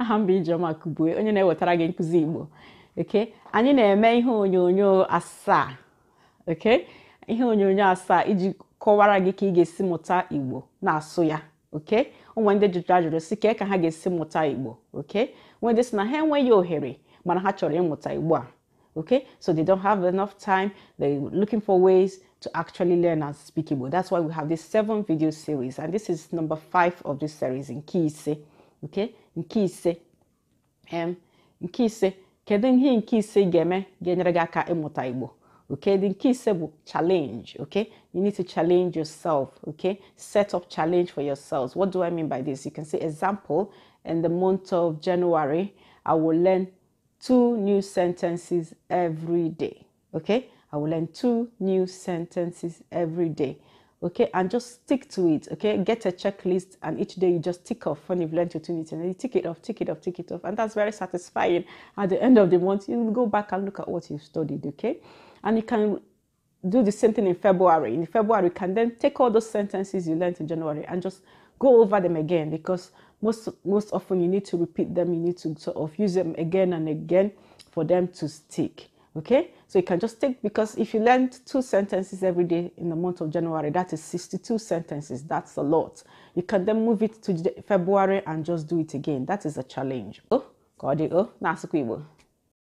aha mba Ijeọma Kubue onye na-ewetara gị nkụzi Igbo. Okay, anyị na-eme ihe onyonyo asaa. Okay, ihe onyonyo asaa iji kọwara gị ka ị ga-esi mụta Igbo na-asụ ya. Okay, onwe ndị jụrụ sị ka ha ga-esi mụta Igbo. Okay, when ndị sị na ha enweghị ohere mana ha chọrọ ịmụta Igbo a. Okay, so they don't have enough time. They're looking for ways to actually learn and speak Igbo. That's why we have this 7 video series, and this is number 5 of this series in Nkise. Okay, Nkise. Nkise. Kedu ihe Nkise ga-eme ga-enyere gị aka ịmụta Igbo? Okay, the Nkise bụ challenge. Okay, you need to challenge yourself. Okay, set up challenge for yourselves. What do I mean by this? You can say, example, in the month of January, I will learn 2 new sentences every day. Okay, I will learn 2 new sentences every day. Okay, and just stick to it. Okay, get a checklist, and each day you just tick off when you've learned your 2 new sentences. You tick it off, tick it off, tick it off, and that's very satisfying. At the end of the month, you will go back and look at what you've studied. Okay, and you can do the same thing in February. In February, you can then take all those sentences you learned in January and just go over them again, because most often you need to repeat them. You need to sort of use them again and again for them to stick. Okay, so you can just take, because if you learned 2 sentences every day in the month of January, that is 62 sentences. That's a lot. You can then move it to February and just do it again. That is a challenge. Oh, God, oh, na-asụkwa Igbo.